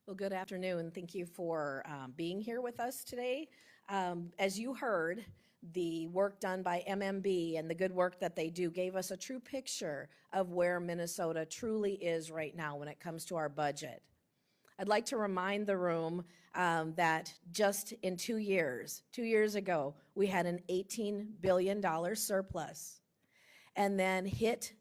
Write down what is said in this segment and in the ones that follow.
Well, good afternoon. Thank you for being here with us today. As you heard, the work done by MMB and the good work that they do gave us a true picture of where Minnesota truly is right now when it comes to our budget. I'd like to remind the room that just in 2 years ago, we had an $18 billion surplus and then hit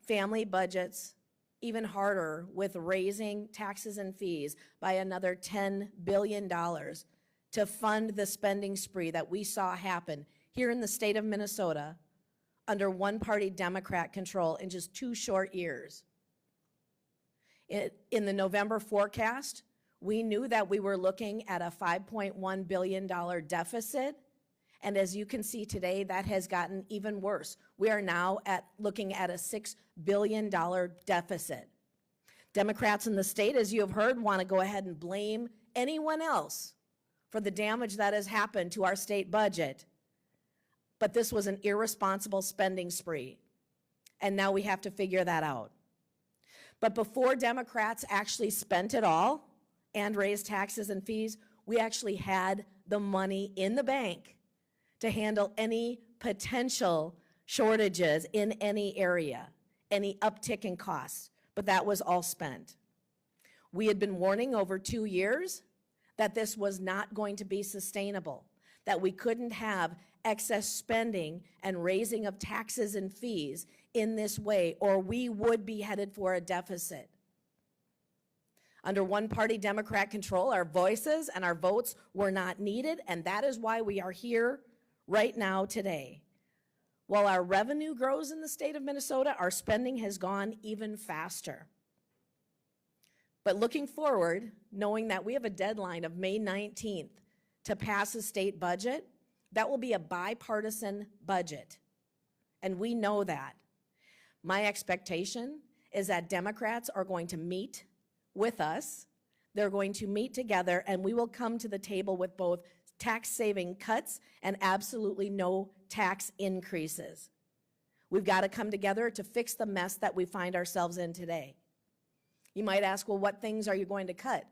family budgets even harder with raising taxes and fees by another $10 billion to fund the spending spree that we saw happen here in the state of Minnesota under one-party Democrat control in just 2 short years. In the November forecast, we knew that we were looking at a $5.1 billion deficit. And as you can see today, that has gotten even worse. We are now looking at a $6 billion deficit. Democrats in the state, as you have heard, want to go ahead and blame anyone else for the damage that has happened to our state budget. But this was an irresponsible spending spree. And now we have to figure that out. But before Democrats actually spent it all and raised taxes and fees, we actually had the money in the bank to handle any potential shortages in any area, any uptick in costs, but that was all spent. We had been warning over 2 years that this was not going to be sustainable, that we couldn't have excess spending and raising of taxes and fees in this way, or we would be headed for a deficit. Under one-party Democrat control, our voices and our votes were not needed, and that is why we are here right now today. While our revenue grows in the state of Minnesota, our spending has gone even faster. But looking forward, knowing that we have a deadline of May 19th to pass a state budget, that will be a bipartisan budget. And we know that. My expectation is that Democrats are going to meet with us. They're going to meet together, and we will come to the table with both tax-saving cuts and absolutely no tax increases. We've got to come together to fix the mess that we find ourselves in today. You might ask, well, what things are you going to cut?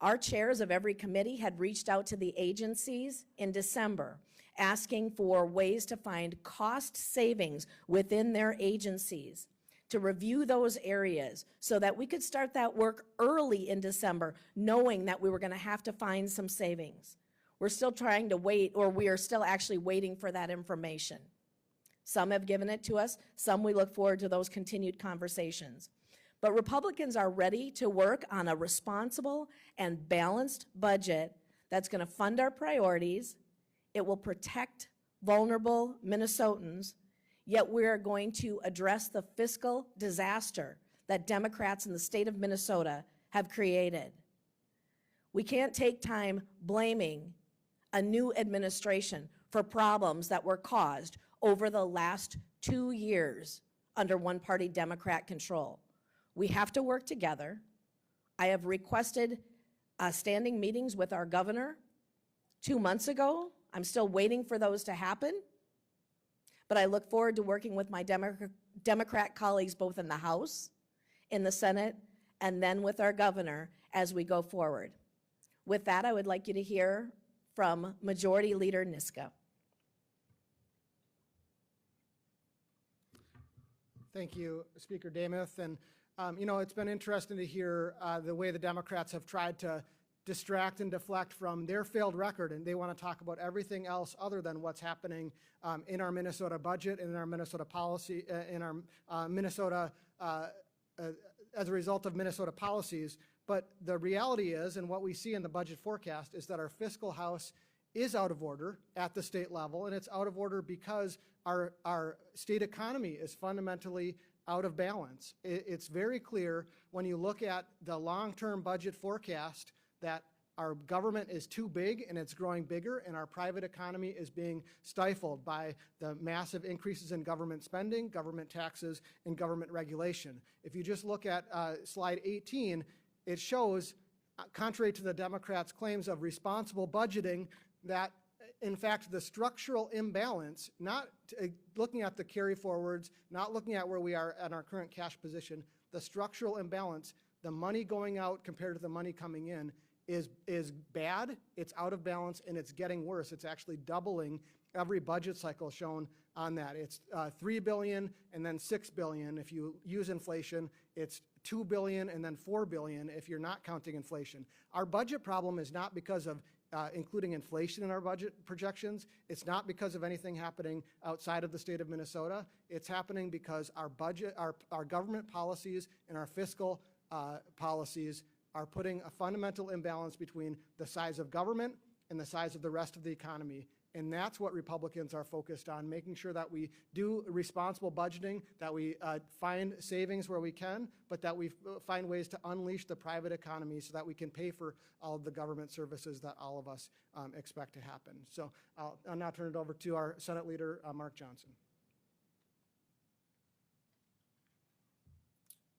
Our chairs of every committee had reached out to the agencies in December, asking for ways to find cost savings within their agencies, to review those areas so that we could start that work early in December, knowing that we were going to have to find some savings. We're still trying to wait, or we are still actually waiting for that information. Some have given it to us. Some we look forward to those continued conversations. But Republicans are ready to work on a responsible and balanced budget that's going to fund our priorities. It will protect vulnerable Minnesotans, yet we are going to address the fiscal disaster that Democrats in the state of Minnesota have created. We can't take time blaming a new administration for problems that were caused over the last 2 years under one-party Democrat control. We have to work together. I have requested standing meetings with our governor 2 months ago. I'm still waiting for those to happen. But I look forward to working with my Democrat colleagues both in the House, in the Senate, and then with our governor as we go forward. With that, I would like you to hear from Majority Leader Niska. Thank you, Speaker Demuth. And it's been interesting to hear the way the Democrats have tried to distract and deflect from their failed record, and they want to talk about everything else other than what's happening in our Minnesota budget, in our Minnesota policy, in our Minnesota, as a result of Minnesota policies. But the reality is, and what we see in the budget forecast, is that our fiscal house is out of order at the state level, and it's out of order because our state economy is fundamentally out of balance. It's very clear when you look at the long-term budget forecast that our government is too big and it's growing bigger, and our private economy is being stifled by the massive increases in government spending, government taxes, and government regulation. If you just look at slide 18, it shows, contrary to the Democrats' claims of responsible budgeting, that in fact the structural imbalance, not looking at the carry forwards, not looking at where we are at our current cash position, the structural imbalance The money going out compared to the money coming in is bad, it's out of balance, and it's getting worse. It's actually doubling every budget cycle shown on that. It's $3 billion and then $6 billion. If you use inflation, it's $2 billion and then $4 billion if you're not counting inflation. Our budget problem is not because of including inflation in our budget projections. It's not because of anything happening outside of the state of Minnesota. It's happening because our budget, our government policies and our fiscal policies are putting a fundamental imbalance between the size of government and the size of the rest of the economy. And that's what Republicans are focused on, making sure that we do responsible budgeting, that we find savings where we can, but that we find ways to unleash the private economy so that we can pay for all of the government services that all of us expect to happen. So I'll now turn it over to our Senate Leader, Mark Johnson.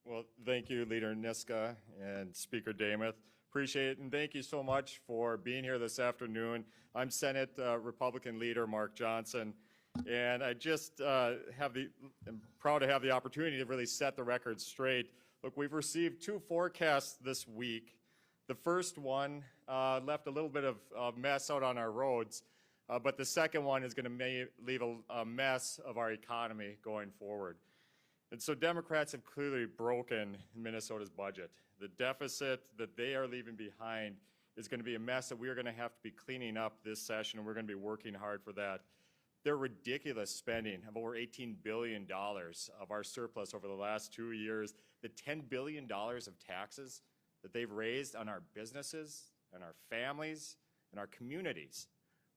Well, thank you, Leader Niska and Speaker Damath. Appreciate it, and thank you so much for being here this afternoon. I'm Senate Republican Leader Mark Johnson, and I just am proud to have the opportunity to really set the record straight. Look, we've received 2 forecasts this week. The first one left a little bit of mess out on our roads, but the second one is going to leave a mess of our economy going forward. And so Democrats have clearly broken Minnesota's budget. The deficit that they are leaving behind is going to be a mess that we are going to have to be cleaning up this session, and we're going to be working hard for that. Their ridiculous spending of over $18 billion of our surplus over the last 2 years, the $10 billion of taxes that they've raised on our businesses and our families and our communities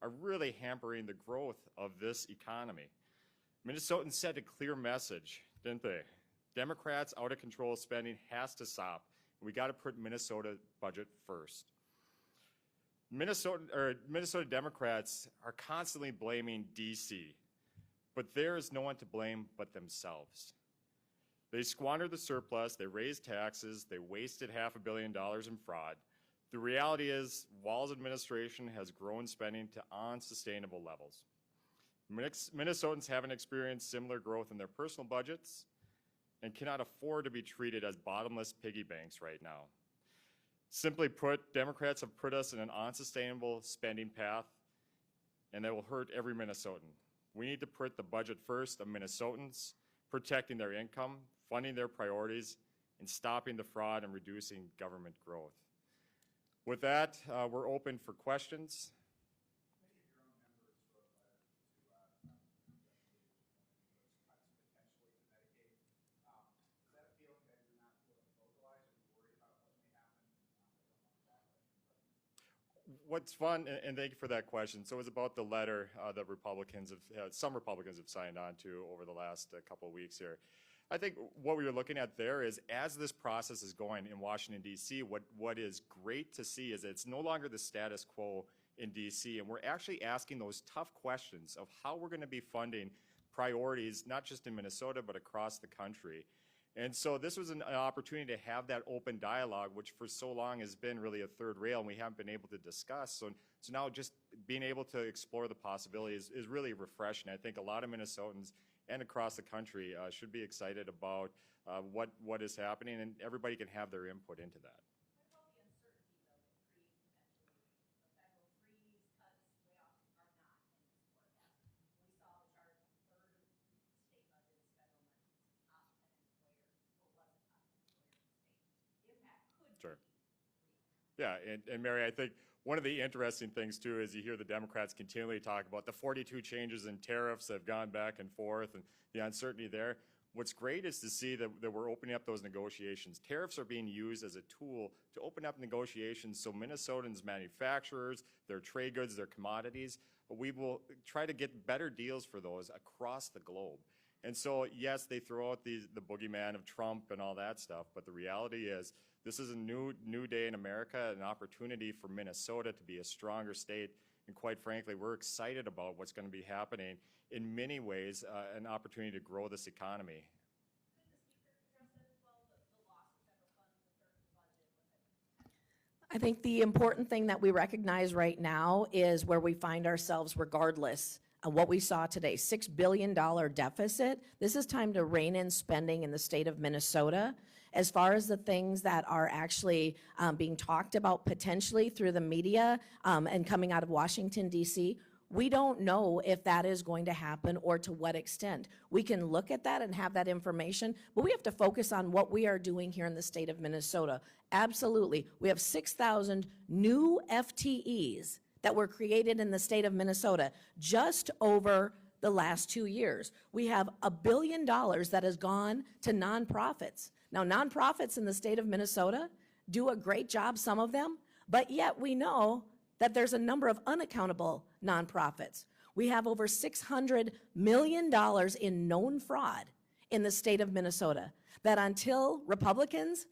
are really hampering the growth of this economy. Minnesotans sent a clear message, didn't they? Democrats' out of control spending has to stop. We got to put Minnesota budget first. Minnesota Democrats are constantly blaming D.C., but there is no one to blame but themselves. They squandered the surplus, they raised taxes, they wasted $500 million in fraud. The reality is, Walz's administration has grown spending to unsustainable levels. Minnesotans haven't experienced similar growth in their personal budgets and cannot afford to be treated as bottomless piggy banks right now. Simply put, Democrats have put us in an unsustainable spending path, and that will hurt every Minnesotan. We need to put the budget first of Minnesotans, protecting their income, funding their priorities, and stopping the fraud and reducing government growth. With that, we're open for questions. What's fun, and thank you for that question. So it was about the letter that some Republicans have signed on to over the last couple of weeks here. I think what we were looking at there is, as this process is going in Washington, D.C., what is great to see is it's no longer the status quo in D.C., and we're actually asking those tough questions of how we're going to be funding priorities, not just in Minnesota, but across the country. And so this was an opportunity to have that open dialogue, which for so long has been really a third rail, and we haven't been able to discuss. So now just being able to explore the possibilities is really refreshing. I think a lot of Minnesotans and across the country should be excited about what is happening, and everybody can have their input into that. Sure. Yeah, and Mary, I think one of the interesting things too is you hear the Democrats continually talk about the 42 changes in tariffs that have gone back and forth and the uncertainty there. What's great is to see that we're opening up those negotiations. Tariffs are being used as a tool to open up negotiations so Minnesotans, manufacturers, their trade goods, their commodities, we will try to get better deals for those across the globe. And so, yes, they throw out the boogeyman of Trump and all that stuff, but the reality is this is a new day in America, an opportunity for Minnesota to be a stronger state. And quite frankly, we're excited about what's going to be happening. In many ways, an opportunity to grow this economy. I think the important thing that we recognize right now is where we find ourselves regardless of what we saw today, $6 billion deficit. This is time to rein in spending in the state of Minnesota As far as the things that are actually being talked about potentially through the media and coming out of Washington, D.C., we don't know if that is going to happen or to what extent. We can look at that and have that information, but we have to focus on what we are doing here in the state of Minnesota. Absolutely. We have 6,000 new FTEs that were created in the state of Minnesota just over the last 2 years. We have $1 billion that has gone to nonprofits. Now, nonprofits in the state of Minnesota do a great job, some of them, but yet we know that there's a number of unaccountable nonprofits. We have over $600 million in known fraud in the state of Minnesota that until Republicans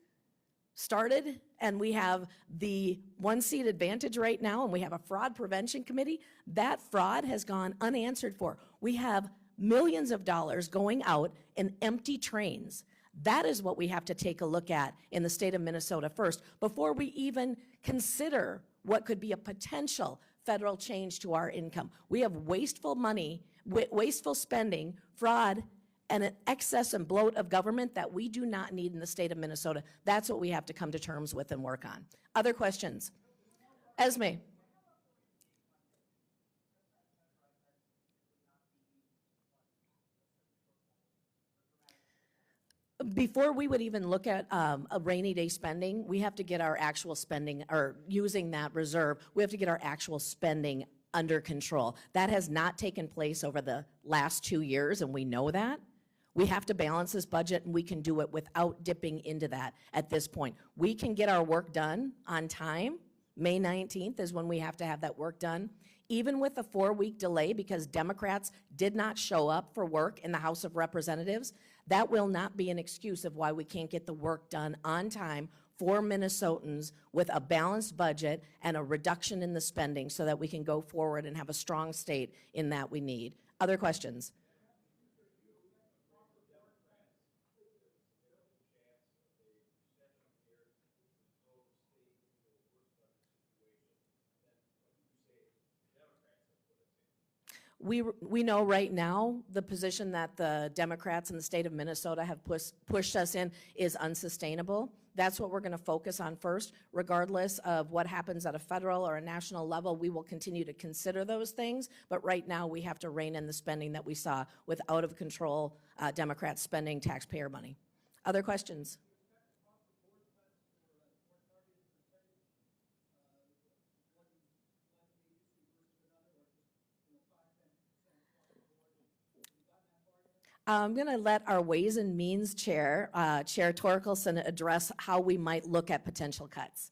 started, and we have the one-seat advantage right now, and we have a fraud prevention committee, that fraud has gone unanswered for. We have millions of dollars going out in empty trains. That is what we have to take a look at in the state of Minnesota first, before we even consider what could be a potential federal change to our income. We have wasteful money, wasteful spending, fraud, and an excess and bloat of government that we do not need in the state of Minnesota. That's what we have to come to terms with and work on. Other questions? Esme. Before we would even look at a rainy day spending, we have to get our actual spending, or using that reserve, we have to get our actual spending under control. That has not taken place over the last 2 years, and we know that. We have to balance this budget, and we can do it without dipping into that at this point. We can get our work done on time. May 19th is when we have to have that work done. Even with a 4-week delay because Democrats did not show up for work in the House of Representatives, that will not be an excuse of why we can't get the work done on time for Minnesotans with a balanced budget and a reduction in the spending so that we can go forward and have a strong state in that we need. Other questions? We know right now the position that the Democrats in the state of Minnesota have pushed us in is unsustainable. That's what we're going to focus on first. Regardless of what happens at a federal or a national level, we will continue to consider those things. But right now, we have to rein in the spending that we saw with out of control Democrats spending taxpayer money. Other questions? I'm going to let our Ways and Means Chair, Chair Torkelson, address how we might look at potential cuts.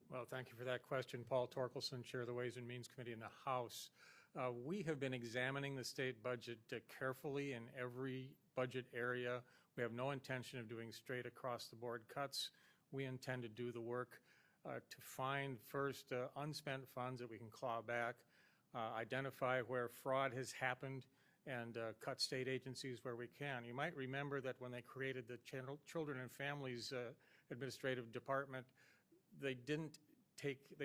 Well, thank you for that question. Paul Torkelson, Chair of the Ways and Means Committee in the House. We have been examining the state budget carefully in every budget area. We have no intention of doing straight across the board cuts. We intend to do the work to find first unspent funds that we can claw back, identify where fraud has happened, and cut state agencies where we can. You might remember that when they created the Children and Families Administrative Department, they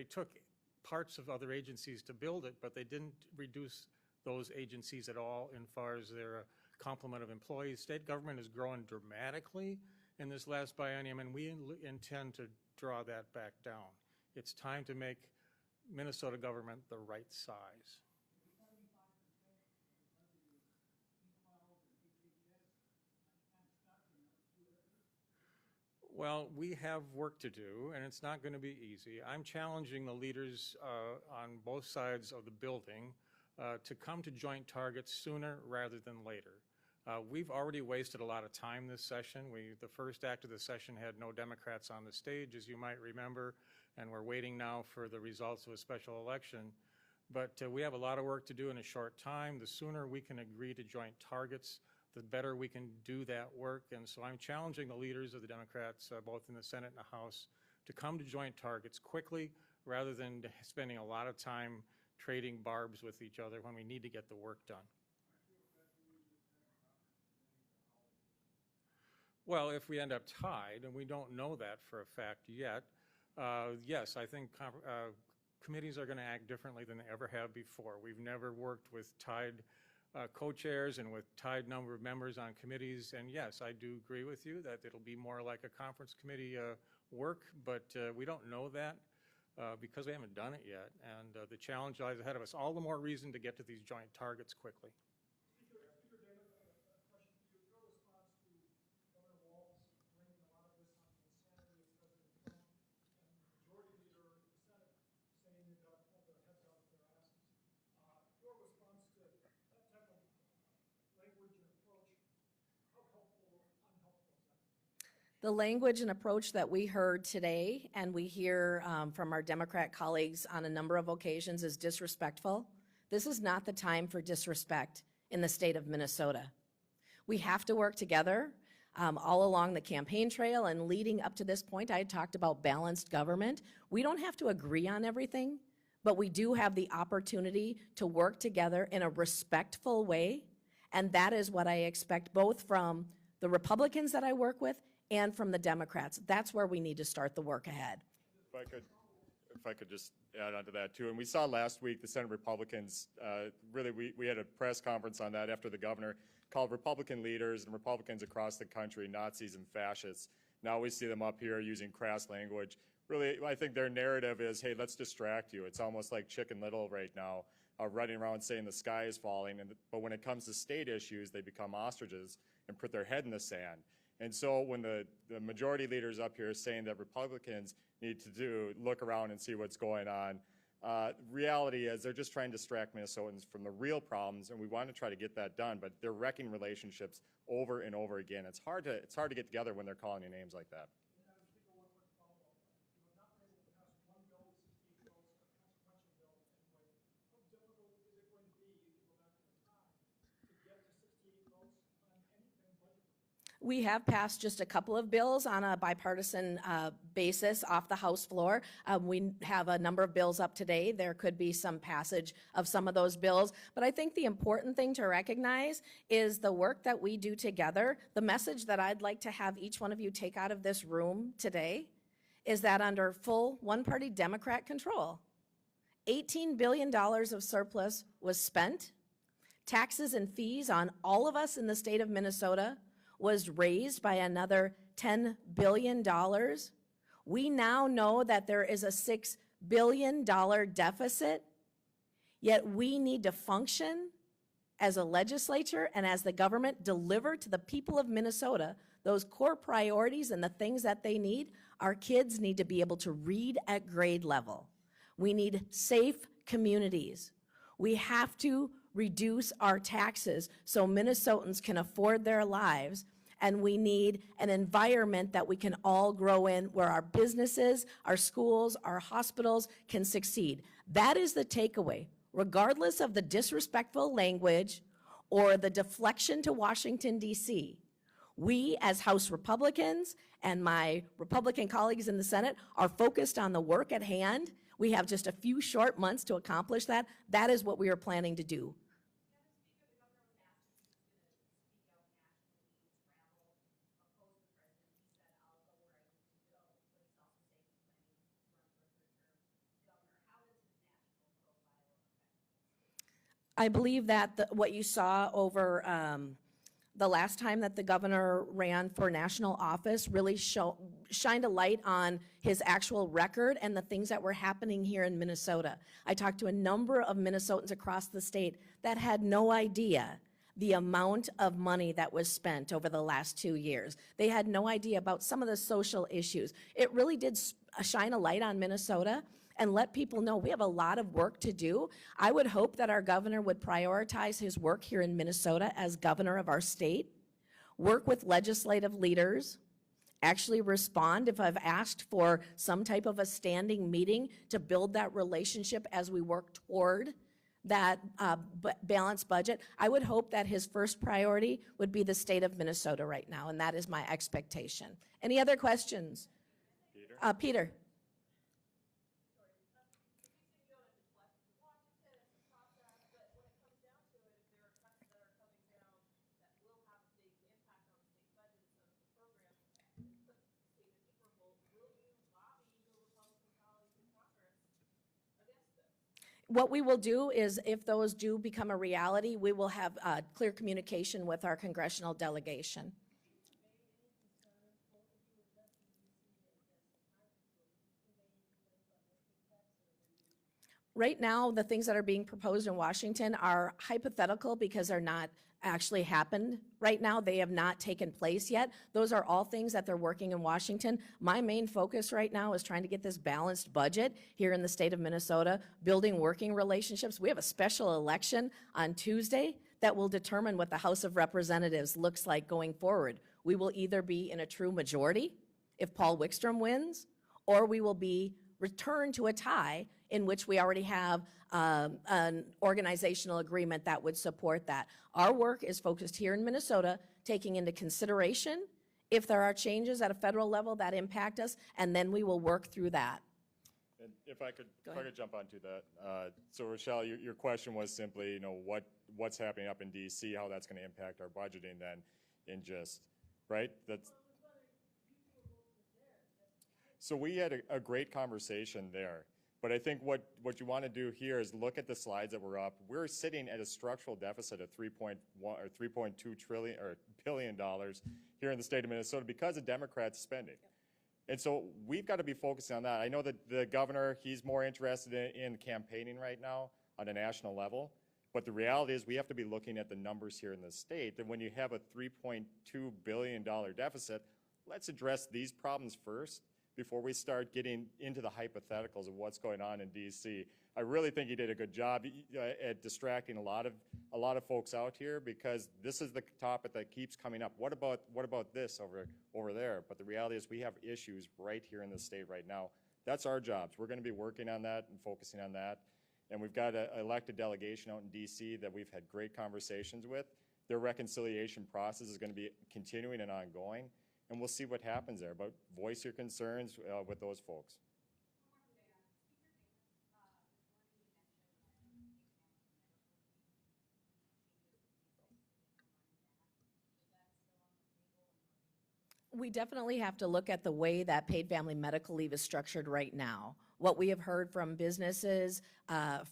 took parts of other agencies to build it, but they didn't reduce those agencies at all in far as their complement of employees. State government has grown dramatically in this last biennium, and we intend to draw that back down. It's time to make Minnesota government the right size. Well, we have work to do, and it's not going to be easy. I'm challenging the leaders on both sides of the building to come to joint targets sooner rather than later. We've already wasted a lot of time this session. The first act of the session had no Democrats on the stage, as you might remember, and we're waiting now for the results of a special election. But we have a lot of work to do in a short time. The sooner we can agree to joint targets, the better we can do that work. And so I'm challenging the leaders of the Democrats, both in the Senate and the House, to come to joint targets quickly rather than spending a lot of time trading barbs with each other when we need to get the work done. Well, if we end up tied, and we don't know that for a fact yet, yes, I think committees are going to act differently than they ever have before. We've never worked with tied co-chairs and with tied number of members on committees. And yes, I do agree with you that it'll be more like a conference committee work, but we don't know that because we haven't done it yet. And the challenge lies ahead of us. All the more reason to get to these joint targets quickly. The language and approach that we heard today and we hear from our Democrat colleagues on a number of occasions is disrespectful. This is not the time for disrespect in the state of Minnesota. We have to work together all along the campaign trail and leading up to this point. I had talked about balanced government. We don't have to agree on everything, but we do have the opportunity to work together in a respectful way, and that is what I expect both from the Republicans that I work with and from the Democrats. That's where we need to start the work ahead. If I could just add on to that too. And we saw last week the Senate Republicans, really we had a press conference on that after the governor called Republican leaders and Republicans across the country Nazis and fascists. Now we see them up here using crass language. Really, I think their narrative is, hey, let's distract you. It's almost like Chicken Little right now, running around saying the sky is falling. But when it comes to state issues, they become ostriches and put their head in the sand. And so when the majority leaders up here are saying that Republicans need to look around and see what's going on, reality is they're just trying to distract Minnesotans from the real problems, and we want to try to get that done, but they're wrecking relationships over and over again. It's hard to get together when they're calling you names like that. We have passed just a couple of bills on a bipartisan basis off the House floor. We have a number of bills up today. There could be some passage of some of those bills. But I think the important thing to recognize is the work that we do together. The message that I'd like to have each one of you take out of this room today is that under full one-party Democrat control, $18 billion of surplus was spent. Taxes and fees on all of us in the state of Minnesota was raised by another $10 billion. We now know that there is a $6 billion deficit, yet we need to function as a legislature and as the government, deliver to the people of Minnesota those core priorities and the things that they need. Our kids need to be able to read at grade level. We need safe communities. We have to reduce our taxes so Minnesotans can afford their lives, and we need an environment that we can all grow in where our businesses, our schools, our hospitals can succeed. That is the takeaway, regardless of the disrespectful language or the deflection to Washington, D.C. We, as House Republicans and my Republican colleagues in the Senate, are focused on the work at hand. We have just a few short months to accomplish that. That is what we are planning to do. I believe that what you saw over the last time that the governor ran for national office really shined a light on his actual record and the things that were happening here in Minnesota. I talked to a number of Minnesotans across the state that had no idea the amount of money that was spent over the last 2 years. They had no idea about some of the social issues. It really did shine a light on Minnesota and let people know we have a lot of work to do. I would hope that our governor would prioritize his work here in Minnesota as governor of our state, work with legislative leaders, actually respond if I've asked for some type of a standing meeting to build that relationship as we work toward that balanced budget. I would hope that his first priority would be the state of Minnesota right now, and that is my expectation. Any other questions? Peter? Peter. What we will do is, if those do become a reality, we will have clear communication with our congressional delegation. Right now, the things that are being proposed in Washington are hypothetical because they're not actually happened right now. They have not taken place yet. Those are all things that they're working in Washington. My main focus right now is trying to get this balanced budget here in the state of Minnesota, building working relationships. We have a special election on Tuesday that will determine what the House of Representatives looks like going forward. We will either be in a true majority if Paul Wickstrom wins, or we will be returned to a tie in which we already have an organizational agreement that would support that. Our work is focused here in Minnesota, taking into consideration if there are changes at a federal level that impact us, and then we will work through that. And if I could jump onto that. So Rochelle, your question was simply, you know, what's happening up in DC, how that's going to impact our budgeting then in just, right? So we had a great conversation there. But I think what you want to do here is look at the slides that were up. We're sitting at a structural deficit of $3.1 or $3.2 billion here in the state of Minnesota because of Democrats spending. And so we've got to be focusing on that. I know that the governor, he's more interested in campaigning right now on a national level. But the reality is we have to be looking at the numbers here in the state. And when you have a $3.2 billion deficit, let's address these problems first before we start getting into the hypotheticals of what's going on in DC. I really think he did a good job at distracting a lot of folks out here, because this is the topic that keeps coming up. What about this over there? But the reality is we have issues right here in the state right now. That's our jobs. We're going to be working on that and focusing on that. And we've got an elected delegation out in DC that we've had great conversations with. Their reconciliation process is going to be continuing and ongoing. And we'll see what happens there, but voice your concerns with those folks. We definitely have to look at the way that paid family medical leave is structured right now. What we have heard from businesses,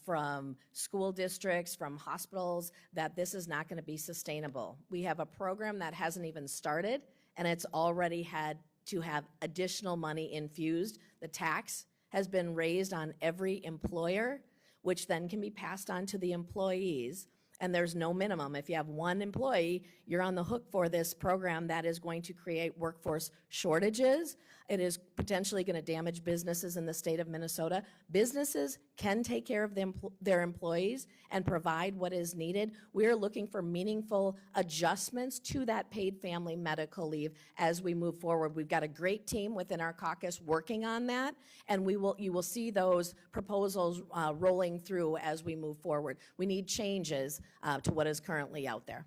from school districts, from hospitals, that this is not going to be sustainable. We have a program that hasn't even started, and it's already had to have additional money infused. The tax has been raised on every employer, which then can be passed on to the employees. And there's no minimum. If you have one employee, you're on the hook for this program that is going to create workforce shortages. It is potentially going to damage businesses in the state of Minnesota. Businesses can take care of their employees and provide what is needed. We're looking for meaningful adjustments to that paid family medical leave as we move forward. We've got a great team within our caucus working on that, and you will see those proposals rolling through as we move forward. We need changes to what is currently out there.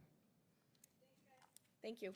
Thank you.